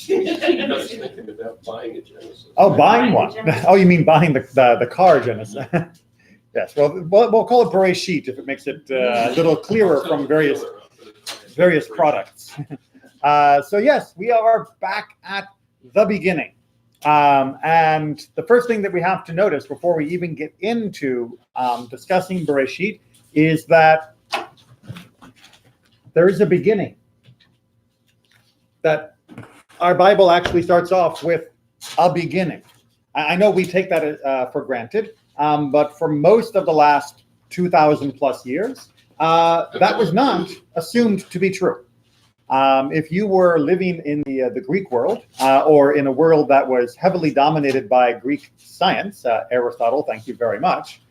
was thinking about buying a Genesis. Oh, buying one. Oh, you mean buying the car Genesis? Yes. Well, we'll call it Bereishit if it makes it a little clearer from various products. So yes, we are back at the beginning. And the first thing that we have to notice before we even get into discussing Bereishit is that there is a beginning. That our Bible actually starts off with a beginning. I know we take that for granted, but for most of the last 2,000 plus years, that was not assumed to be true. If you were living in the Greek world, or in a world that was heavily dominated by Greek science, Aristotle, thank you very much,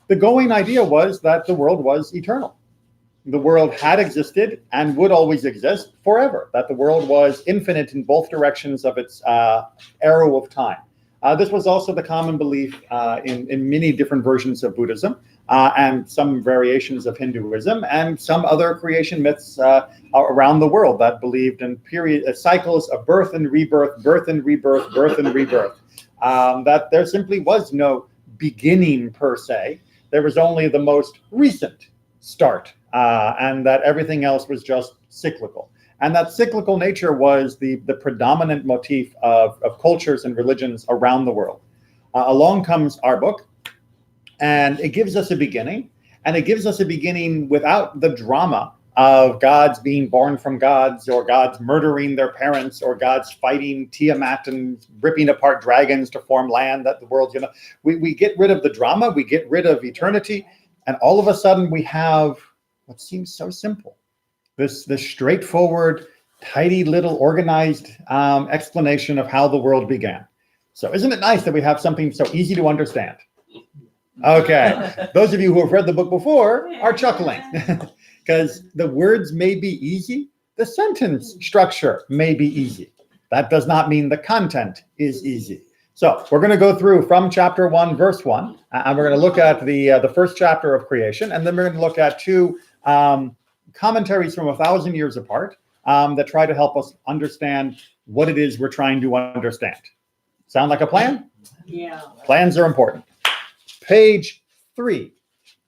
the going idea was that the world was eternal. The world had existed and would always exist forever, that the world was infinite in both directions of its arrow of time. This was also the common belief in many different versions of Buddhism, and some variations of Hinduism, and some other creation myths around the world that believed in cycles of birth and rebirth, birth and rebirth, birth and rebirth. That there simply was no beginning per se. There was only the most recent start, and that everything else was just cyclical. And that cyclical nature was the predominant motif of cultures and religions around the world. Along comes our book, and it gives us a beginning, and it gives us a beginning without the drama of gods being born from gods, or gods murdering their parents, or gods fighting Tiamat and ripping apart dragons to form land that the world's gonna. We get rid of the drama, we get rid of eternity, and all of a sudden we have what seems so simple. This straightforward, tidy little organized explanation of how the world began. So isn't it nice that we have something so easy to understand? Okay, those of you who have read the book before are chuckling because the words may be easy, the sentence structure may be easy. That does not mean the content is easy. So we're going to go through from chapter 1, verse 1, and we're going to look at the first chapter of creation, and then we're going to look at two commentaries from 1,000 years apart that try to help us understand what it is we're trying to understand. Sound like a plan? Yeah. Plans are important. Page 3,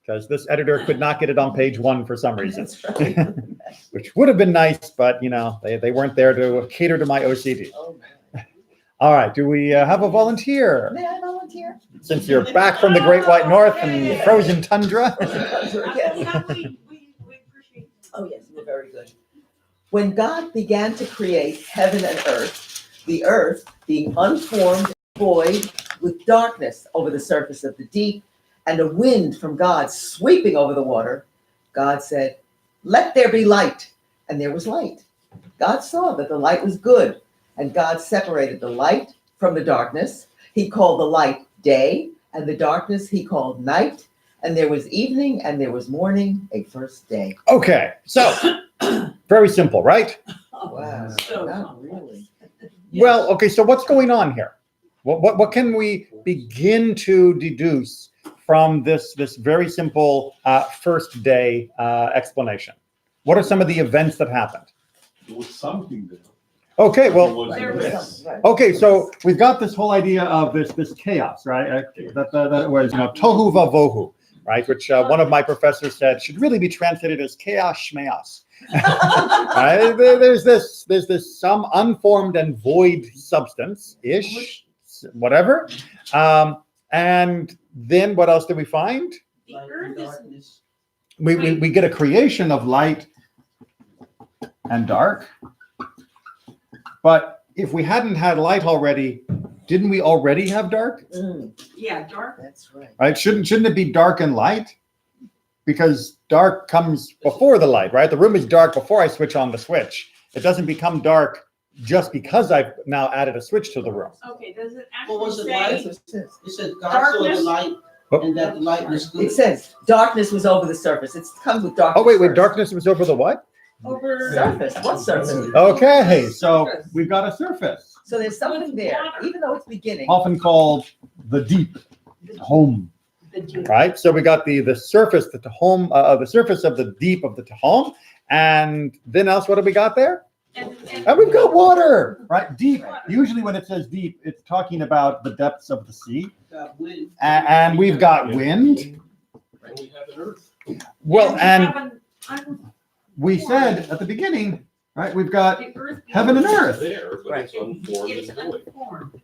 because this editor could not get it on page 1 for some reason, which would have been nice, but you know they weren't there to cater to my OCD. All right, do we have a volunteer? May I volunteer? Since you're back from the Great White North and frozen tundra. Oh, yes, you're very good. When God began to create heaven and earth, the earth being unformed and void with darkness over the surface of the deep and a wind from God sweeping over the water, God said, "Let there be light." And there was light. God saw that the light was good, and God separated the light from the darkness. He called the light day, and the darkness he called night. And there was evening and there was morning, a first day. Okay, so very simple, right? Wow, So not really. Well, okay, so what's going on here? What can we begin to deduce from this very simple first day explanation? What are some of the events that happened? There was something there. Okay, well, There was- okay, so we've got this whole idea of this chaos, right? That it was, tohu vavohu, right? Which one of my professors said should really be translated as chaos shmeos. Right? There's this some unformed and void substance-ish, whatever. And then what else did we find? The earth is We get a creation of light and dark. But if we hadn't had light already, didn't we already have dark? dark. That's right. Right? Shouldn't it be dark and light? Because dark comes before the light, right? The room is dark before I switch on the switch. It doesn't become dark just because I've now added a switch to the room. Okay, does it What was actually it like? say It said God saw the Darkness. light Oh. and that the light was It good. says darkness was over the surface. It comes with darkness. Oh, wait, first. darkness was over the what? over Surface. What surface? Okay, so we've got a surface, So there's something there, even though it's beginning. often called the deep, home, the deep? right? So we got the surface, the surface of the deep of the Tehom, and then else, what do we got there? And we've got water, right? Deep. Usually when it says deep, it's talking about the depths of the sea. And we've got wind. And we have an earth. Well, and and we said at the beginning, right, we've got the earth heaven and It's earth. there, but it's unformed It's and void, unformed.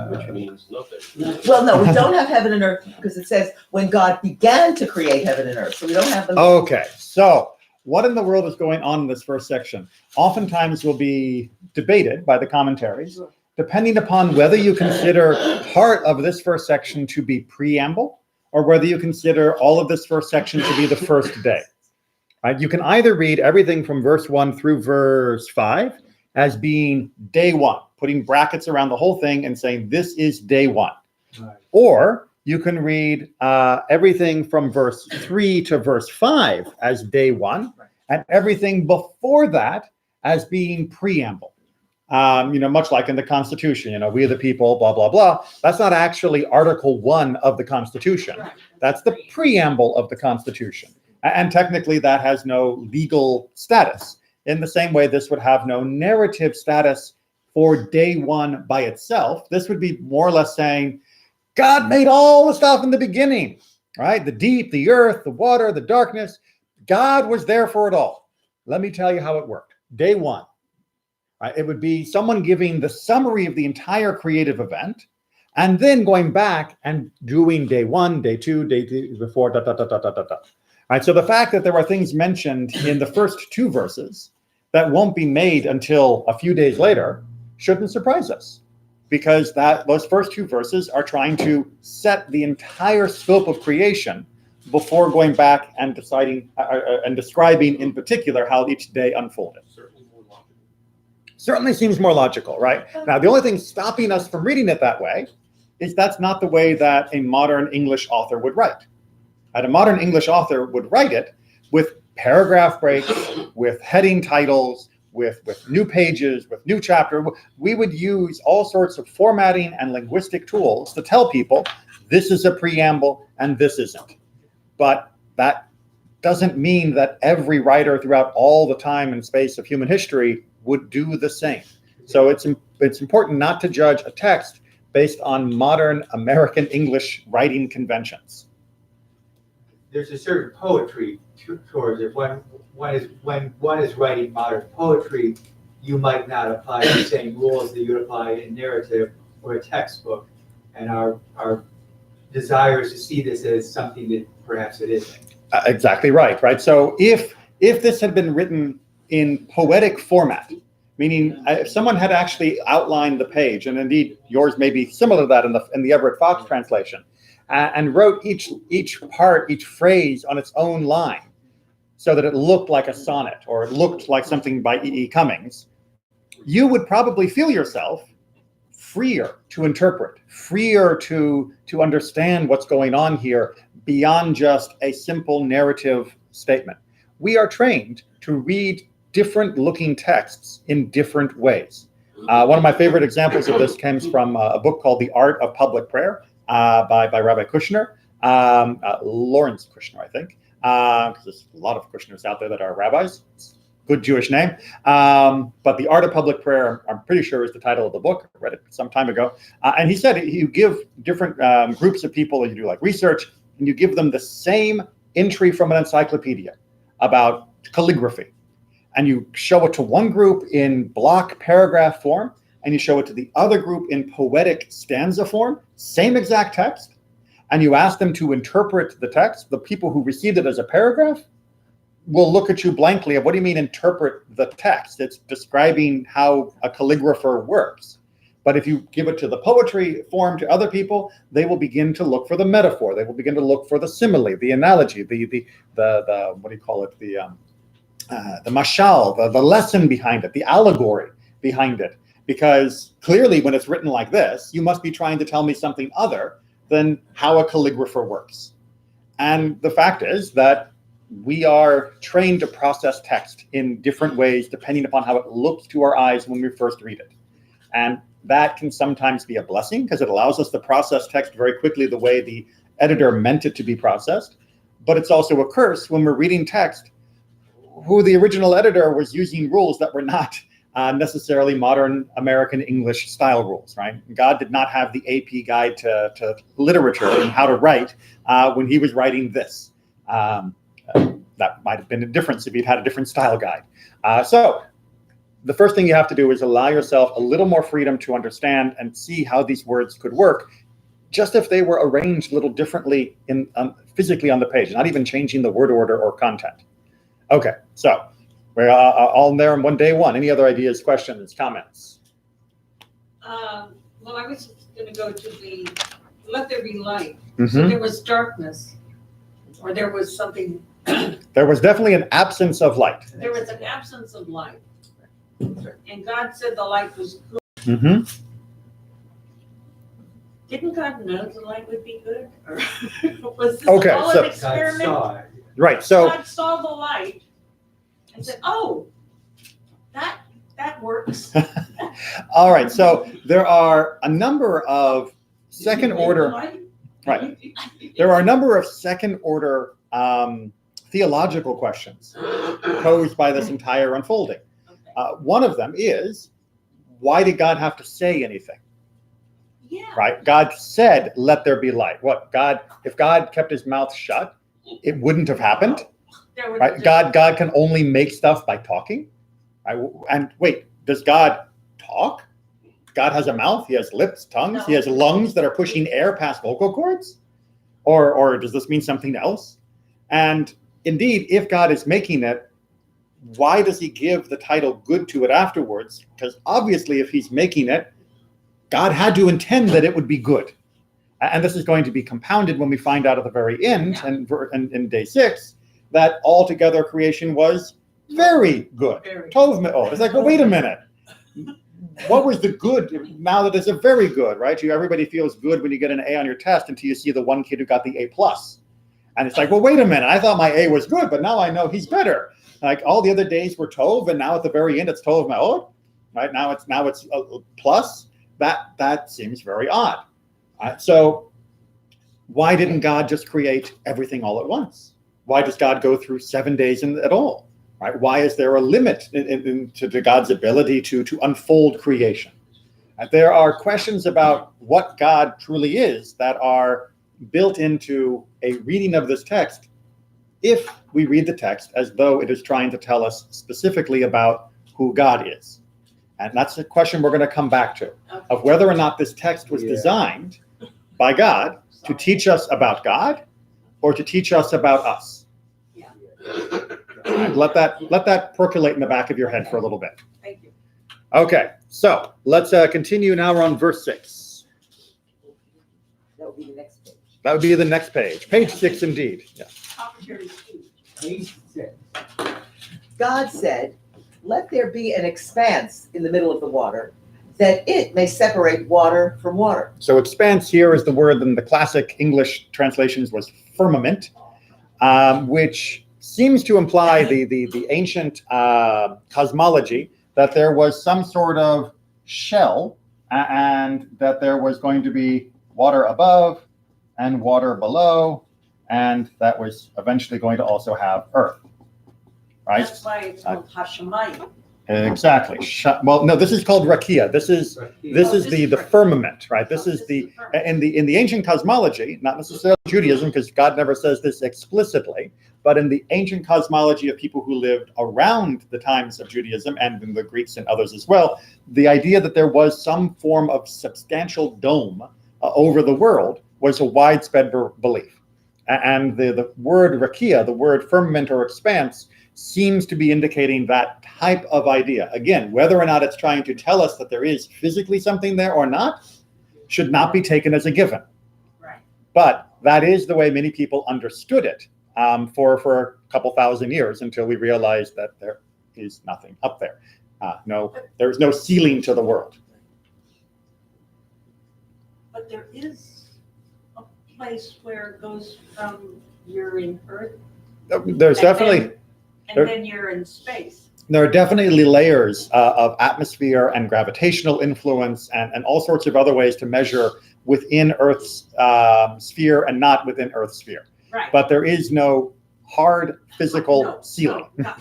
which means nothing. Well, no, we don't have heaven and earth because it says when God began to create heaven and earth. So we don't have them. Okay, so what in the world is going on in this first section? Oftentimes will be debated by the commentaries, depending upon whether you consider part of this first section to be preamble or whether you consider all of this first section to be the first day. Right? You can either read everything from verse 1 through verse 5 as being day one, putting brackets around the whole thing and saying this is day one. Right. Or you can read everything from verse 3 to verse 5 as day one, and everything before that as being preamble. Much like in the Constitution, we the people, blah, blah, blah. That's not actually Article 1 of the Constitution. Right. That's the preamble of the Constitution. And technically that has no legal status. In the same way, this would have no narrative status for day one by itself. This would be more or less saying, God made all the stuff in the beginning, right? The deep, the earth, the water, the darkness. God was there for it all. Let me tell you how it worked. Day one, right? It would be someone giving the summary of the entire creative event and then going back and doing day one, day two, day three, before, Right, so the fact that there are things mentioned in the first two verses that won't be made until a few days later shouldn't surprise us, because those first two verses are trying to set the entire scope of creation before going back and deciding and describing in particular how each day unfolded. Certainly more logical. Certainly seems more logical, right? Now, the only thing stopping us from reading it that way is that's not the way that a modern English author would write. And a modern English author would write it with paragraph breaks, with heading titles, with new pages, with new chapter. We would use all sorts of formatting and linguistic tools to tell people this is a preamble and this isn't. But that doesn't mean that every writer throughout all the time and space of human history would do the same. So it's important not to judge a text based on modern American English writing conventions. There's a certain poetry towards it. When one is writing modern poetry, you might not apply the same rules that you would apply in narrative or a textbook. And our desire is to see this as something that perhaps it isn't. Exactly right. So if this had been written in poetic format, meaning if someone had actually outlined the page, and indeed yours may be similar to that in the Everett Fox translation, and wrote each part, each phrase on its own line so that it looked like a sonnet or it looked like something by E.E. Cummings, you would probably feel yourself freer to interpret, freer to understand what's going on here beyond just a simple narrative statement. We are trained to read different looking texts in different ways. One of my favorite examples of this comes from a book called The Art of Public Prayer by Rabbi Kushner, Lawrence Kushner, I think, because there's a lot of Kushners out there that are rabbis. It's a good Jewish name. But The Art of Public Prayer, I'm pretty sure is the title of the book. I read it some time ago. And he said you give different groups of people that you do like research, and you give them the same entry from an encyclopedia about calligraphy. And you show it to one group in block paragraph form, and you show it to the other group in poetic stanza form, same exact text, and you ask them to interpret the text. The people who received it as a paragraph will look at you blankly of, what do you mean interpret the text? It's describing how a calligrapher works. But if you give it to the poetry form to other people, they will begin to look for the metaphor. They will begin to look for the simile, the analogy, the what do you call it? The mashal, the lesson behind it, the allegory behind it. Because clearly when it's written like this, you must be trying to tell me something other than how a calligrapher works. And the fact is that we are trained to process text in different ways depending upon how it looks to our eyes when we first read it. And that can sometimes be a blessing because it allows us to process text very quickly the way the editor meant it to be processed. But it's also a curse when we're reading text. who the original editor was using rules that were not necessarily modern American English style rules, right? God did not have the AP guide to literature and how to write when he was writing this. That might have been a difference if he'd had a different style guide. So the first thing you have to do is allow yourself a little more freedom to understand and see how these words could work, just if they were arranged a little differently physically on the page, not even changing the word order or content. Okay, so we're all there in day one. Any other ideas, questions, comments? Well, I was gonna go to the let there be light. So Mhm. there was darkness, or there was something, There was definitely an absence of light. there was an absence of light. And God said the light was good. Mm-hmm. Didn't God know the light would be good? Or was this Okay, all so- an God experiment? saw it. Right, so God saw the light and said, oh, that works. all right, so there are a number of second order, right. There are a number of second order theological questions posed by this entire unfolding. Okay. One of them is, why did God have to say anything? Yeah. Right? God said, let there be light. If God kept his mouth shut, it wouldn't have happened. There was Right? just- God can only make stuff by talking. Right? And wait, does God talk? God has a mouth, he has lips, tongues, he has lungs that are pushing air past vocal cords? Or does this mean something else? And indeed, if God is making it, why does he give the title good to it afterwards? Because obviously, if he's making it, God had to intend that it would be good. And this is going to be compounded when we find out at the very end, and in day 6, that altogether creation was very good. Very. Tov me'od. It's like, well, wait a minute. What was the good now that it's a very good, right? Everybody feels good when you get an A on your test until you see the one kid who got the A+. And it's like, well, wait a minute. I thought my A was good, but now I know he's better. Like all the other days were Tov, and now at the very end it's Tov me'od. Right? Now it's a plus. That seems very odd. So why didn't God just create everything all at once? Why does God go through 7 days at all? Right? Why is there a limit to God's ability to unfold creation? There are questions about what God truly is that are built into a reading of this text if we read the text as though it is trying to tell us specifically about who God is. And that's a question we're going to come back to, of whether or not this text was designed by God to teach us about God or to teach us about us. Yeah. And let that percolate in the back of your head for a little bit. Thank you. Okay, so let's continue now. We're on verse 6. That would be the next page. That would be the next page. Page 6 indeed. Yeah. Commentary two. Page 6. God said, let there be an expanse in the middle of the water, that it may separate water from water. So expanse here is the word in the classic English translations was firmament, which seems to imply the ancient cosmology that there was some sort of shell and that there was going to be water above and water below, and that was eventually going to also have earth. Right? That's why it's called Hashemayim. Exactly. Well, no, this is called rakia. This is the firmament, right? This is the in the ancient cosmology, not necessarily Judaism, because God never says this explicitly, but in the ancient cosmology of people who lived around the times of Judaism and in the Greeks and others as well, the idea that there was some form of substantial dome over the world was a widespread belief. And the word rakia, the word firmament or expanse, seems to be indicating that type of idea. Again, whether or not it's trying to tell us that there is physically something there or not, should not be taken as a given. Right. But that is the way many people understood it for a couple thousand years until we realized that there is nothing up there. There's no ceiling to the world. But there is a place where it goes from you're in Earth There's definitely and then you're in space. There are definitely layers of atmosphere and gravitational influence and all sorts of other ways to measure within Earth's sphere and not within Earth's sphere. Right. But there is no hard physical ceiling. No.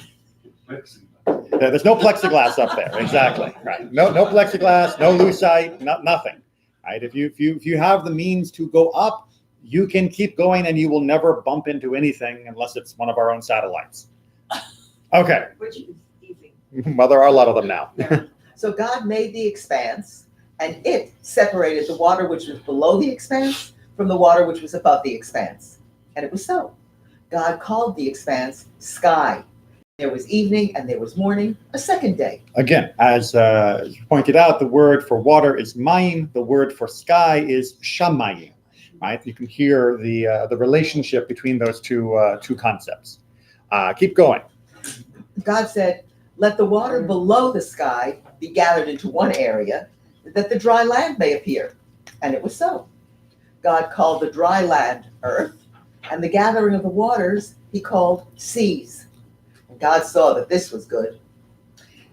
There's no plexiglass up there. Exactly. Right. No plexiglass, no lucite, nothing. Right. If you have the means to go up, you can keep going and you will never bump into anything unless it's one of our own satellites. Okay. Which is easy. Well, there are a lot of them now. So God made the expanse, and it separated the water which was below the expanse from the water which was above the expanse. And it was so. God called the expanse sky. There was evening and there was morning, a second day. Again, as pointed out, the word for water is mayim. The word for sky is shamayim. Right? You can hear the relationship between those two concepts. Keep going. God said, let the water below the sky be gathered into one area, that the dry land may appear. And it was so. God called the dry land earth, and the gathering of the waters he called seas. And God saw that this was good.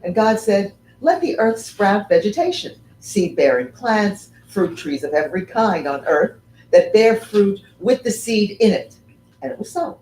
And God said, let the earth sprout vegetation, seed-bearing plants, fruit trees of every kind on earth, that bear fruit with the seed in it. And it was so.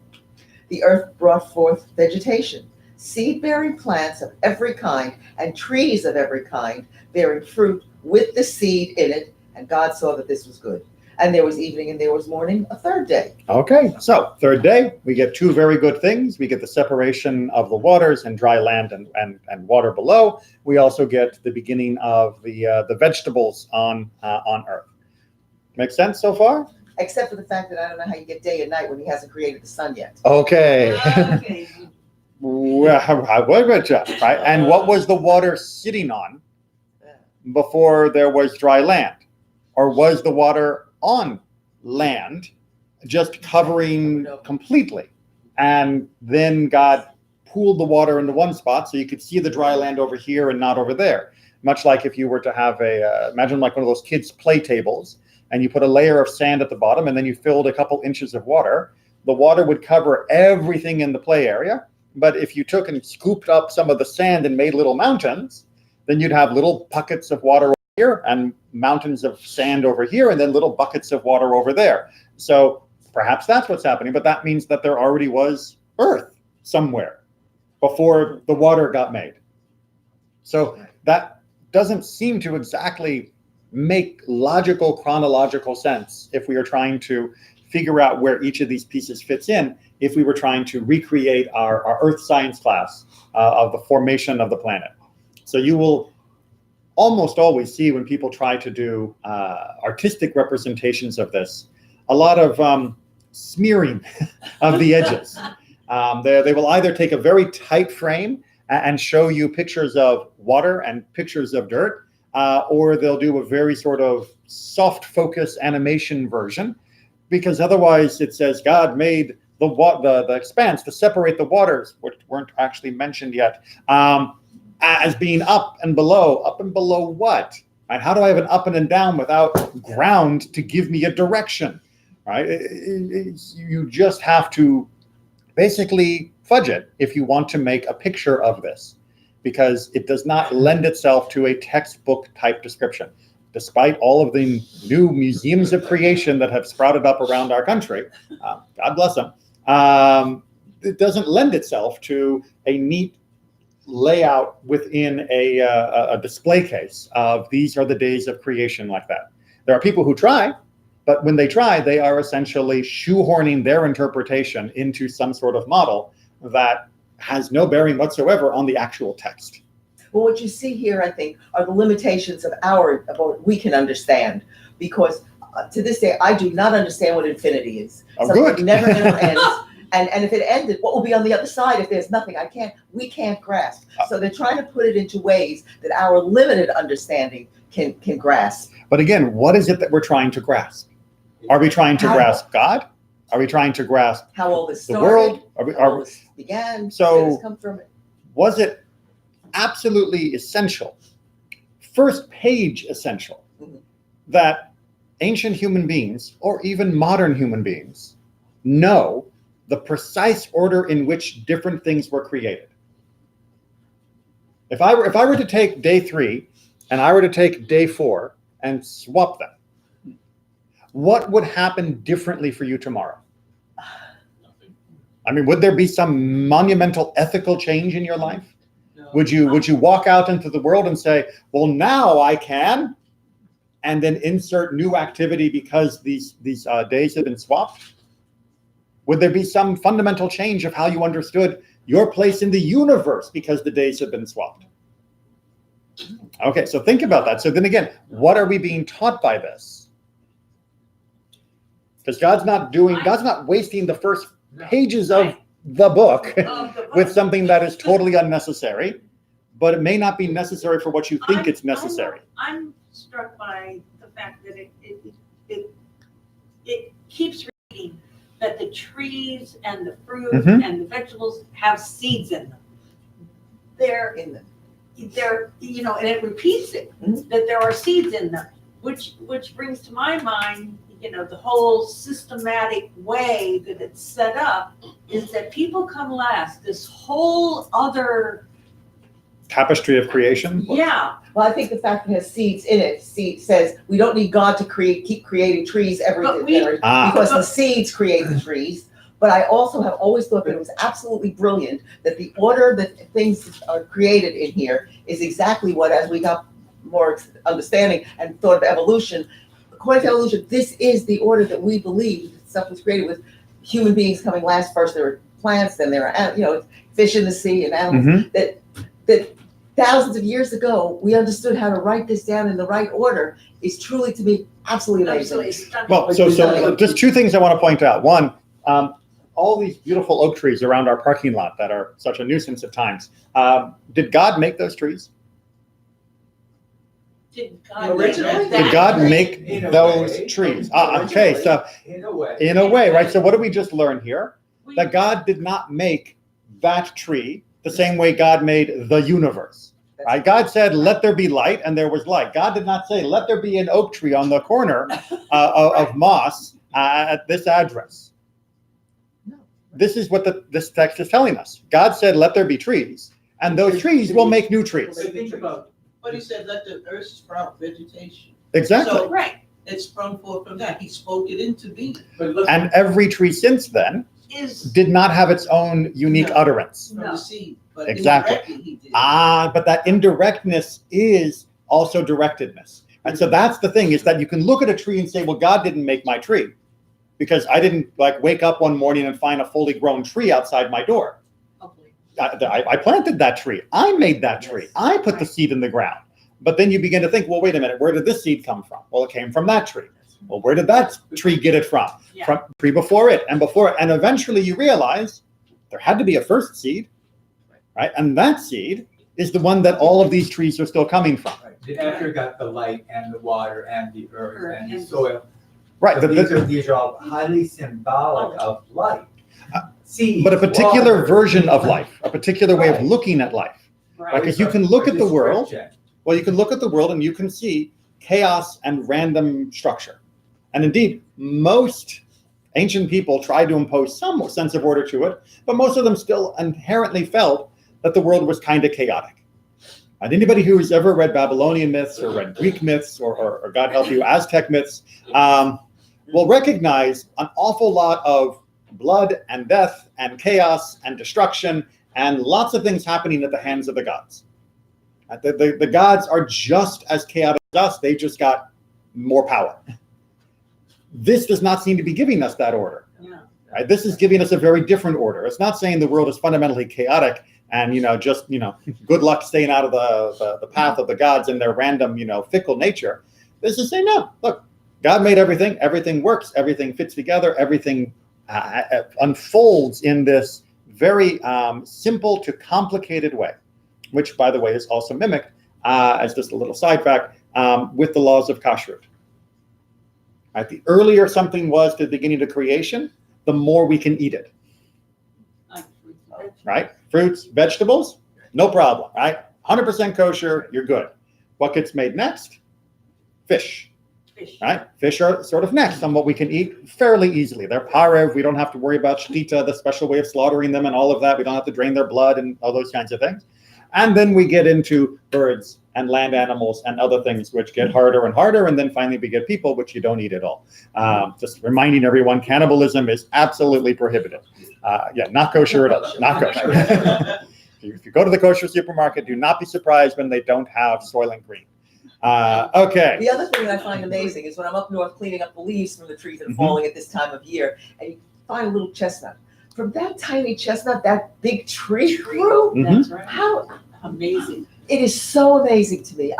The earth brought forth vegetation, seed-bearing plants of every kind, and trees of every kind, bearing fruit with the seed in it. And God saw that this was good. And there was evening and there was morning, a third day. Okay, so third day, we get two very good things. We get the separation of the waters and dry land and water below. We also get the beginning of the vegetables on earth. Make sense so far? Except for the fact that I don't know how you get day and night when he hasn't created the sun yet. Okay. Okay. Right? And what was the water sitting on before there was dry land? Or was the water on land, just covering completely? And then God pooled the water into one spot so you could see the dry land over here and not over there. Much like if you were to have imagine like one of those kids' play tables, and you put a layer of sand at the bottom, and then you filled a couple inches of water. The water would cover everything in the play area. But if you took and scooped up some of the sand and made little mountains, then you'd have little buckets of water over here and mountains of sand over here, and then little buckets of water over there. So perhaps that's what's happening, but that means that there already was earth somewhere before the water got made. So that doesn't seem to exactly make logical, chronological sense if we are trying to figure out where each of these pieces fits in, if we were trying to recreate our earth science class of the formation of the planet. So you will almost always see when people try to do artistic representations of this, a lot of smearing of the edges. They will either take a very tight frame and show you pictures of water and pictures of dirt, or they'll do a very sort of soft focus animation version, because otherwise it says God made the expanse to separate the waters, which weren't actually mentioned yet, as being up and below. Up and below what? Right? How do I have an up and a down without ground to give me a direction? Right? You just have to basically fudge it if you want to make a picture of this, because it does not lend itself to a textbook type description. Despite all of the new museums of creation that have sprouted up around our country, God bless them, it doesn't lend itself to a neat layout within a display case of these are the days of creation like that. There are people who try, but when they try, they are essentially shoehorning their interpretation into some sort of model that has no bearing whatsoever on the actual text. Well, what you see here, I think, are the limitations of what we can understand, because to this day, I do not understand what infinity is. Oh, Something good. that never ends. And if it ended, what will be on the other side if there's nothing? We can't grasp. So they're trying to put it into ways that our limited understanding can grasp. But again, what is it that we're trying to grasp? Are we trying to grasp God? Are we trying to grasp How all this the started, world? how all this began, So- where this come from. Was it absolutely essential, first page essential, that ancient human beings, or even modern human beings, know the precise order in which different things were created? If I were to take day 3 and I were to take day 4 and swap them, what would happen differently for you tomorrow? Nothing. I mean, would there be some monumental ethical change in your life? No. Would you walk out into the world and say, well, now I can, and then insert new activity because these days have been swapped? Would there be some fundamental change of how you understood your place in the universe because the days have been swapped? Okay, so think about that. So then again, what are we being taught by this? Because God's not wasting the first pages of the book with something that is totally unnecessary, but it may not be necessary for what you think it's necessary. I'm struck by the fact that it keeps reading that the trees and the fruit Mhm. and the vegetables have seeds in them. They're, In them. and it repeats it, Mhm. that there are seeds in them, which brings to my mind, the whole systematic way that it's set up is that people come last. This whole other, Tapestry of creation. yeah, Well, I think the fact that it has seeds in it, seed says we don't need God to keep creating trees every But we- generation Ah. because the seeds create the trees. But I also have always thought that it was absolutely brilliant that the order that things are created in here is exactly what, as we got more understanding and thought of evolution, according to evolution, this is the order that we believe stuff was created with human beings coming last. First there were plants, then there are, fish in the sea and animals. Mhm. That thousands of years ago, we understood how to write this down in the right order is truly, to me, absolutely absolutely amazing. stunning. Well, so just two things I want to point out. One, all these beautiful oak trees around our parking lot that are such a nuisance at times. Did God make those trees? Did God Originally? make that Did God tree? make In a those way. trees? Okay, so In a way. in a way, right? So what do we just learn here? We- That God did not make that tree the same way God made the universe. Right? God said, let there be light, and there was light. God did not say, let there be an oak tree on the corner of Moss at this address. No. This is what this text is telling us. God said, let there be trees, and those trees will make new trees. So think about, but he said, let the earth sprout vegetation. Exactly. So Right, it sprung forth from that. He spoke it into being But look, And every tree since then is, did not have its own unique No. utterance. from No. the seed, but Exactly. indirectly he did. But that indirectness is also directedness. And so that's the thing, is that you can look at a tree and say, well, God didn't make my tree because I didn't wake up one morning and find a fully grown tree outside my door. hopefully, I planted that tree. I made that tree. Yes. I put the seed in the ground. But then you begin to think, well, wait a minute, where did this seed come from? Well, it came from that tree. Well, where did that tree get it from? Yeah. From tree before it and before it. And eventually you realize there had to be a first seed, right? And that seed is the one that all of these trees are still coming from. Right. Then after it got the light and the water and the earth and the soil. Right. So these are all highly symbolic of life. Seeds, But a particular water, version of life, a particular way of Right. looking at life. right. Because you can look or at the world. description. Well, you can look at the world and you can see chaos and random structure. And indeed, most ancient people tried to impose some sense of order to it, but most of them still inherently felt that the world was kind of chaotic. And anybody who has ever read Babylonian myths or read Greek myths or God help you, Aztec myths, will recognize an awful lot of blood and death and chaos and destruction and lots of things happening at the hands of the gods. The gods are just as chaotic as us. They just got more power. This does not seem to be giving us that order. Yeah. Right? This is giving us a very different order. It's not saying the world is fundamentally chaotic and good luck staying out of the path of the gods and their random fickle nature. This is saying, no, look, God made everything. Everything works. Everything fits together. Everything unfolds in this very simple to complicated way, which, by the way, is also mimicked, as just a little side fact, with the laws of kashrut. Right? The earlier something was to the beginning of creation, the more we can eat it. Like fruits and vegetables. Right? Fruits, vegetables, no problem. Right? 100% kosher, you're good. What gets made next? Fish. Fish. Right? Fish are sort of next on what we can eat fairly easily. They're parev. We don't have to worry about shtita, the special way of slaughtering them and all of that. We don't have to drain their blood and all those kinds of things. And then we get into birds and land animals and other things which get harder and harder, and then finally we get people which you don't eat at all. Just reminding everyone, cannibalism is absolutely prohibited. Yeah, not kosher at all, not kosher. If you go to the kosher supermarket, do not be surprised when they don't have Soylent Green. Okay. The other thing that I find amazing is when I'm up north cleaning up the leaves from the trees that are Mhm. falling at this time of year, and you find a little chestnut. From that tiny chestnut, that big tree grew. That's right. How Amazing. it is so amazing to me.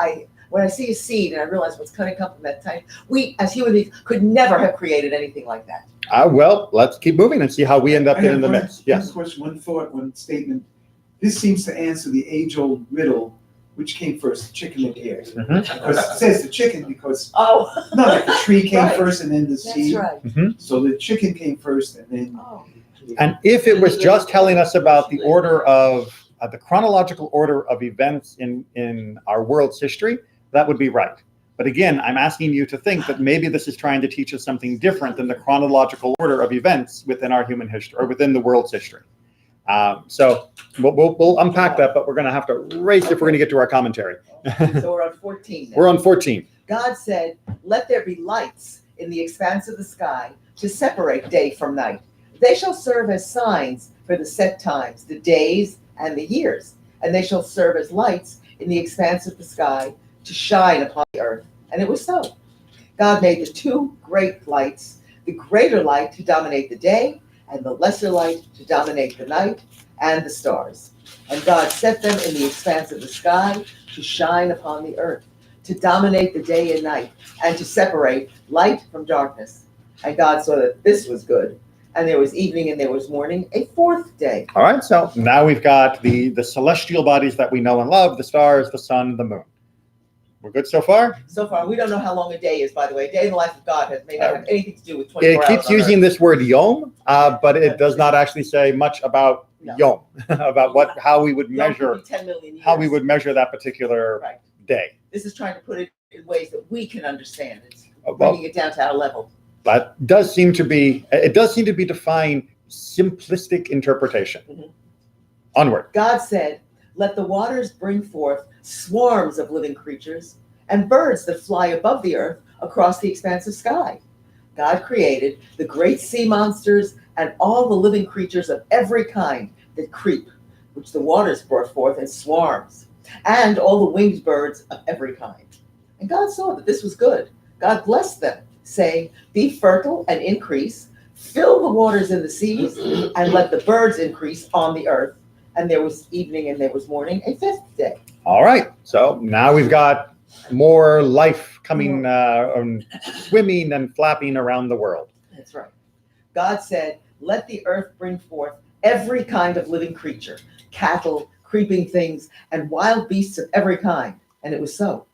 When I see a seed and I realize what's cutting up from that tiny, we as human beings could never have created anything like that. Well, let's keep moving and see how we end up I have in the one- mix. Yes. One question, one thought, one statement. This seems to answer the age-old riddle, which came first, the chicken or the egg? Mhm. Because it says the chicken because, Oh, no, like the tree came Right. first and then the that's seed. right. So the chicken came first and then. Oh, And if it was just telling us about the order of the chronological order of events in our world's history, that would be right. But again, I'm asking you to think that maybe this is trying to teach us something different than the chronological order of events within our human history or within the world's history. So we'll unpack that, but we're going to have to race if we're going to get to our commentary. so we're on 14 now. We're on 14. God said, "Let there be lights in the expanse of the sky to separate day from night. They shall serve as signs for the set times, the days and the years, and they shall serve as lights in the expanse of the sky to shine upon the earth." And it was so. God made the two great lights, the greater light to dominate the day, and the lesser light to dominate the night, and the stars. And God set them in the expanse of the sky to shine upon the earth, to dominate the day and night, and to separate light from darkness. And God saw that this was good. And there was evening and there was morning, a fourth day. All right, so now we've got the celestial bodies that we know and love, the stars, the sun, the moon. We're good so far? So far, we don't know how long a day is, by the way. A day in the life of God may not have anything to do with 24 It hours. keeps on using Earth. this word yom, but it does not actually say much about No. yom, about how we would Yom could measure be 10 million years. how we would measure that particular Right. day. This is trying to put it in ways that we can understand. It's Well, bringing it down to our level. that does seem to be defying simplistic interpretation. Mhm. Onward. God said, "Let the waters bring forth swarms of living creatures and birds that fly above the earth across the expanse of sky." God created the great sea monsters and all the living creatures of every kind that creep, which the waters brought forth in swarms, and all the winged birds of every kind. And God saw that this was good. God blessed them, saying, "Be fertile and increase, fill the waters in the seas, and let the birds increase on the earth." And there was evening and there was morning, a fifth day. All right. So now we've got more life coming, swimming and flapping around the world. That's right. God said, "Let the earth bring forth every kind of living creature, cattle, creeping things, and wild beasts of every kind." And it was so.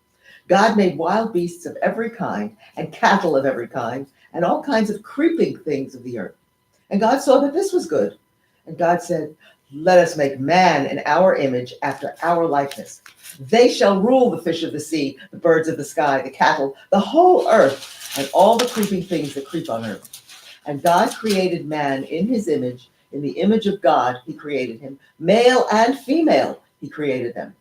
God made wild beasts of every kind, and cattle of every kind, and all kinds of creeping things of the earth. And God saw that this was good. And God said, "Let us make man in our image, after our likeness. They shall rule the fish of the sea, the birds of the sky, the cattle, the whole earth, and all the creeping things that creep on earth." And God created man in his image. In the image of God, he created him. Male and female, he created them.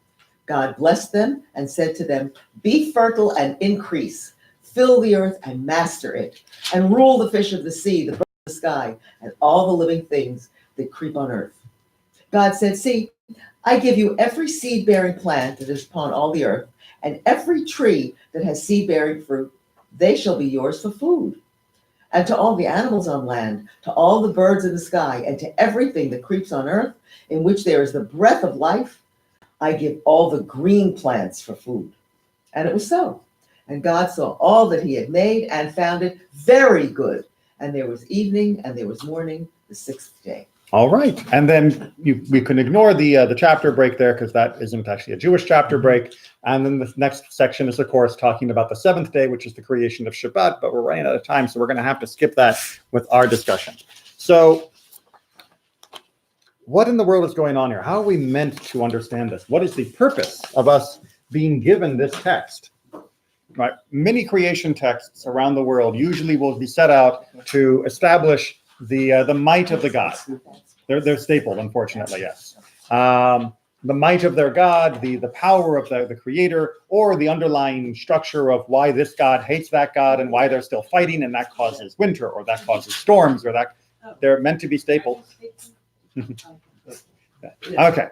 God blessed them and said to them, "Be fertile and increase. Fill the earth and master it. And rule the fish of the sea, the birds of the sky, and all the living things that creep on earth." God said, "See, I give you every seed-bearing plant that is upon all the earth, and every tree that has seed-bearing fruit. They shall be yours for food. And to all the animals on land, to all the birds in the sky, and to everything that creeps on earth, in which there is the breath of life, I give all the green plants for food." And it was so. And God saw all that he had made and found it very good. And there was evening and there was morning, the sixth day. All right. And then we can ignore the chapter break there because that isn't actually a Jewish chapter break. And then the next section is, of course, talking about the seventh day, which is the creation of Shabbat. But we're running out of time, so we're going to have to skip that with our discussion. So what in the world is going on here? How are we meant to understand this? What is the purpose of us being given this text? Right. Many creation texts around the world usually will be set out to establish the might of the God. They're stapled, unfortunately, yes. the might of their God, the power of the creator, or the underlying structure of why this God hates that God and why they're still fighting, and that causes winter, or that causes storms, or that they're meant to be stapled. Okay.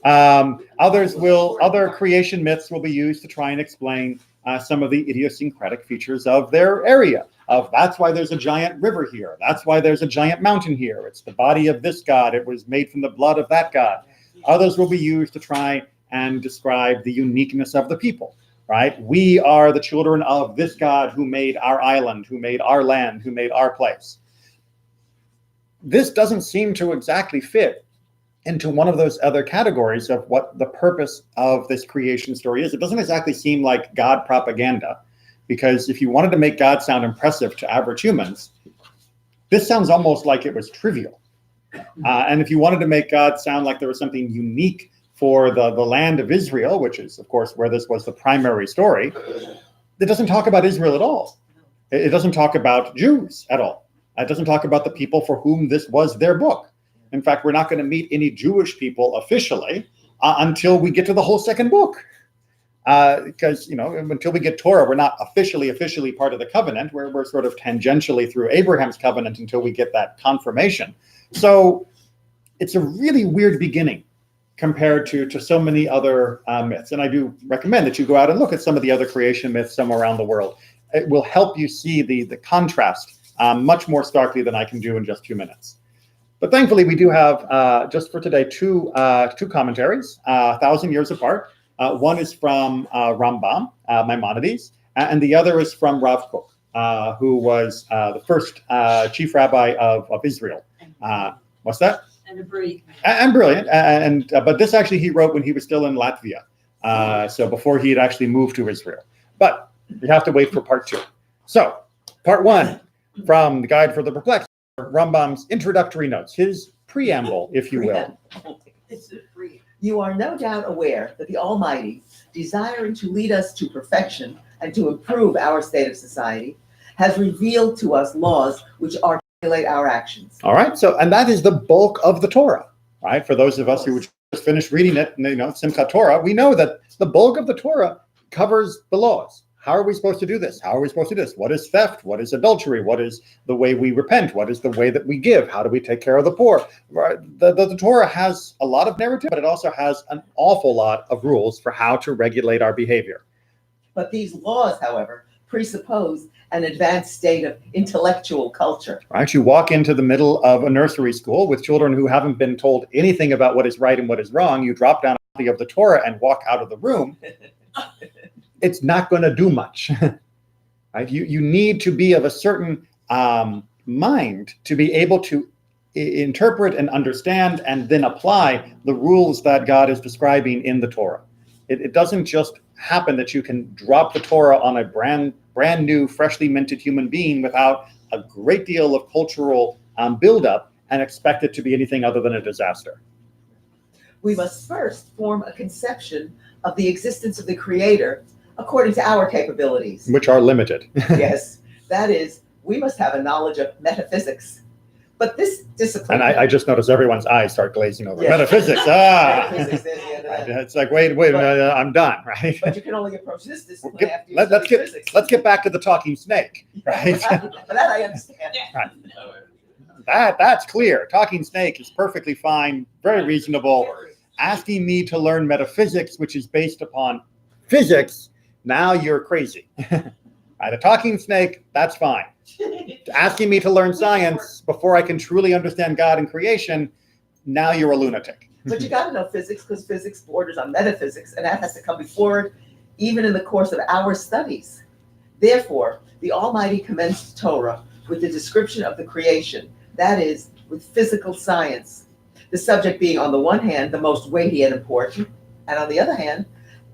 Other creation myths will be used to try and explain some of the idiosyncratic features of their area. Of that's why there's a giant river here. That's why there's a giant mountain here. It's the body of this God. It was made from the blood of that God. Others will be used to try and describe the uniqueness of the people, right? We are the children of this God who made our island, who made our land, who made our place. This doesn't seem to exactly fit into one of those other categories of what the purpose of this creation story is. It doesn't exactly seem like God propaganda, because if you wanted to make God sound impressive to average humans, this sounds almost like it was trivial. And if you wanted to make God sound like there was something unique for the land of Israel, which is, of course, where this was the primary story, it doesn't talk about Israel at all. It doesn't talk about Jews at all. It doesn't talk about the people for whom this was their book. In fact, we're not going to meet any Jewish people officially until we get to the whole second book. Because, until we get Torah, we're not officially part of the covenant. We're sort of tangentially through Abraham's covenant until we get that confirmation. So it's a really weird beginning compared to so many other myths. And I do recommend that you go out and look at some of the other creation myths somewhere around the world. It will help you see the contrast much more starkly than I can do in just 2 minutes. But thankfully, we do have, just for today, two commentaries, 1,000 years apart. One is from Rambam, Maimonides, and the other is from Rav Kook, who was the first chief rabbi of Israel. What's that? And a brilliant. And brilliant. But this actually he wrote when he was still in Latvia, so before he had actually moved to Israel. But you have to wait for part 2. So, part 1 from the Guide for the Perplexed, Rambam's introductory notes, his preamble, if you will. It's a free. You are no doubt aware that the Almighty, desiring to lead us to perfection and to improve our state of society, has revealed to us laws which articulate our actions. All right. So, and that is the bulk of the Torah, right? For those of us who just finished reading it, Simchat Torah, we know that the bulk of the Torah covers the laws. How are we supposed to do this? How are we supposed to do this? What is theft? What is adultery? What is the way we repent? What is the way that we give? How do we take care of the poor? The Torah has a lot of narrative, but it also has an awful lot of rules for how to regulate our behavior. But these laws, however, presuppose an advanced state of intellectual culture. Right? You walk into the middle of a nursery school with children who haven't been told anything about what is right and what is wrong. You drop down a copy of the Torah and walk out of the room. It's not going to do much. Right? You need to be of a certain mind to be able to interpret and understand and then apply the rules that God is describing in the Torah. It doesn't just happen that you can drop the Torah on a brand new, freshly minted human being without a great deal of cultural buildup and expect it to be anything other than a disaster. We must first form a conception of the existence of the Creator according to our capabilities. Which are limited. Yes, that is, we must have a knowledge of metaphysics. But this discipline... And I just noticed everyone's eyes start glazing over. Yes. Metaphysics, Metaphysics, there's the end of that. It's like, wait, I'm done, right? But you can only approach this discipline after you Let's study physics. get back to the talking snake, right? But that I understand. That's clear. Talking snake is perfectly fine, very reasonable. Asking me to learn metaphysics, which is based upon physics, now you're crazy. Right, a talking snake, that's fine. Asking me to learn science before I can truly understand God and creation, now you're a lunatic. But you got to know physics because physics borders on metaphysics, and that has to come before it, even in the course of our studies. Therefore, the Almighty commenced Torah with the description of the creation, that is, with physical science. The subject being, on the one hand, the most weighty and important, and on the other hand,